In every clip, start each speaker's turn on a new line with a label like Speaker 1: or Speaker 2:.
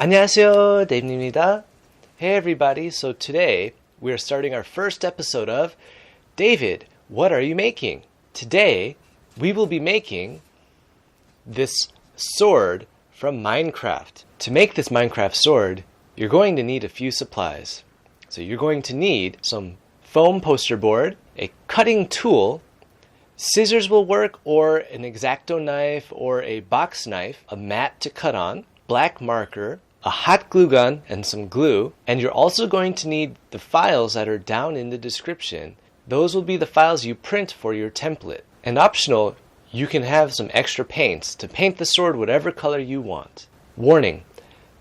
Speaker 1: 안녕하세요, Dave입니다. Hey everybody, so today we are starting our first episode of David, what are you making? Today we will be making this sword from Minecraft. To make this Minecraft sword, you're going to need a few supplies. So you're going to need some foam poster board, a cutting tool, scissors will work, or an X-Acto knife or a box knife, a mat to cut on, black marker, a hot glue gun and some glue, and you're also going to need the files that are down in the description. Those will be the files you print for your template. And optional, you can have some extra paints to paint the sword whatever color you want. Warning,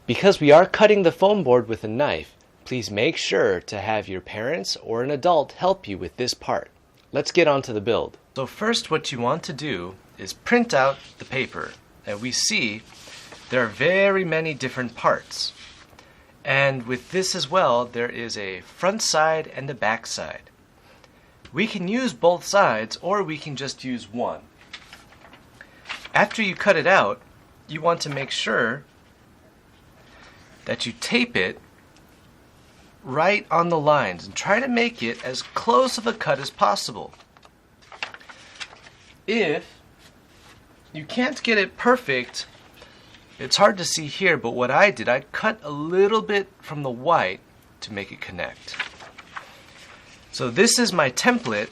Speaker 1: because we are cutting the foam board with a knife, please make sure to have your parents or an adult help you with this part. Let's get on to the build. So first what you want to do is print out the paper. And we see there are very many different parts. And with this as well, there is a front side and a back side. We can use both sides or we can just use one. After you cut it out, you want to make sure that you tape it right on the lines and try to make it as close of a cut as possible. If you can't get it perfect, it's hard to see here, but what I did, I cut a little bit from the white to make it connect. So this is my template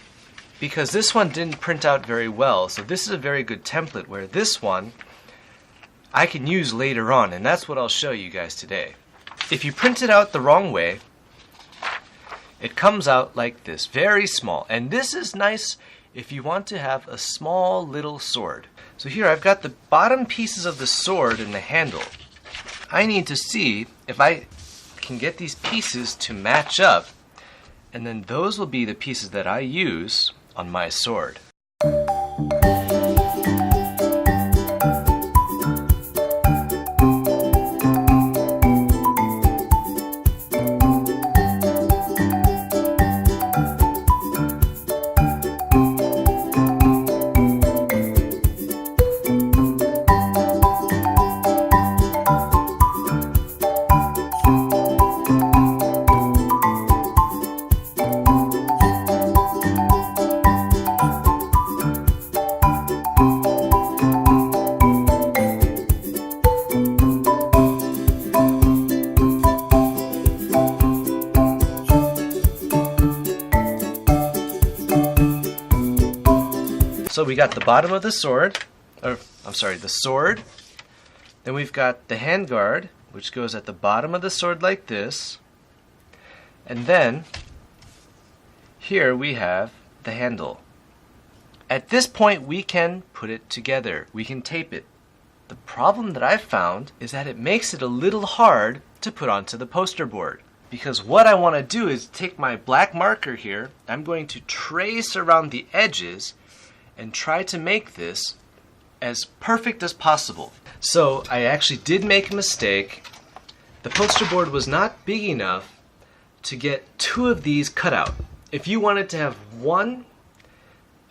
Speaker 1: because this one didn't print out very well. So this is a very good template, where this one I can use later on, and that's what I'll show you guys today. If you print it out the wrong way, it comes out like this, very small. And this is nice if you want to have a small little sword. So here I've got the bottom pieces of the sword and the handle. I need to see if I can get these pieces to match up, and then those will be the pieces that I use on my sword. So we got the bottom of the sword, the sword. Then we've got the handguard, which goes at the bottom of the sword like this. And then here we have the handle. At this point we can put it together. We can tape it. The problem that I've found is that it makes it a little hard to put onto the poster board. Because what I want to do is take my black marker here, I'm going to trace around the edges and try to make this as perfect as possible. So I actually did make a mistake. The poster board was not big enough to get two of these cut out. If you wanted to have one,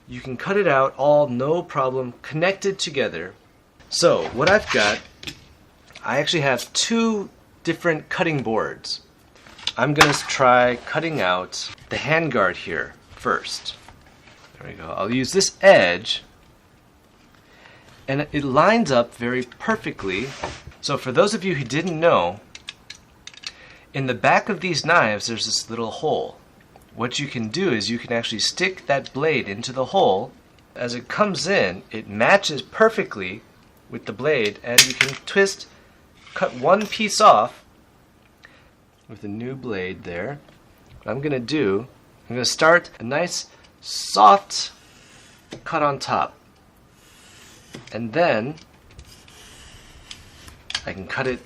Speaker 1: you can cut it out all no problem, connected together. So what I've got, I actually have two different cutting boards. I'm gonna try cutting out the handguard here first. There we go. I'll use this edge, and it lines up very perfectly. So for those of you who didn't know, in the back of these knives there's this little hole. What you can do is you can actually stick that blade into the hole. As it comes in, it matches perfectly with the blade, and you can cut one piece off with a new blade there. What I'm going to start a nice soft cut on top, and then I can cut it.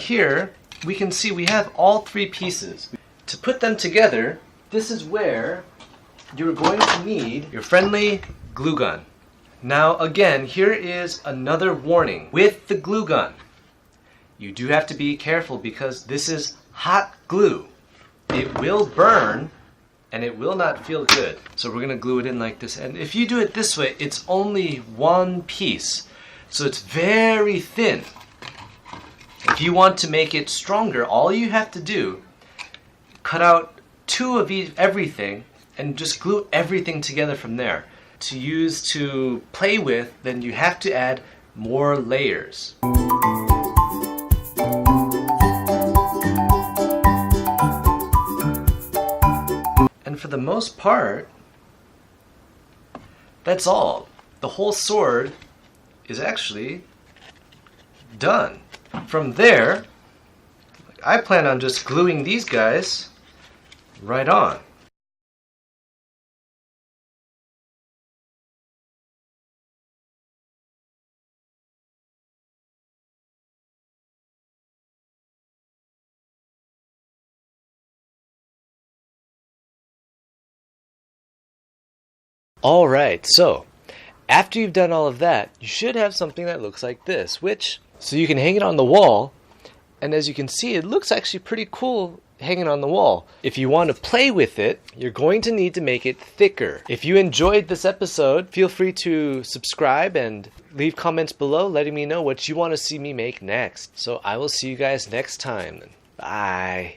Speaker 1: here, we can see we have all three pieces. To put them together, this is where you're going to need your friendly glue gun. Now again, here is another warning. With the glue gun, you do have to be careful because this is hot glue. It will burn and it will not feel good. So we're gonna glue it in like this. And if you do it this way, it's only one piece. So it's very thin. If you want to make it stronger, all you have to do, cut out two of everything and just glue everything together from there. To use to play with, then you have to add more layers. And for the most part, that's all. The whole sword is actually done. From there, I plan on just gluing these guys right on. Alright, so after you've done all of that, you should have something that looks like this, so you can hang it on the wall, and as you can see, it looks actually pretty cool hanging on the wall. If you want to play with it, you're going to need to make it thicker. If you enjoyed this episode, feel free to subscribe and leave comments below letting me know what you want to see me make next. So I will see you guys next time. Bye.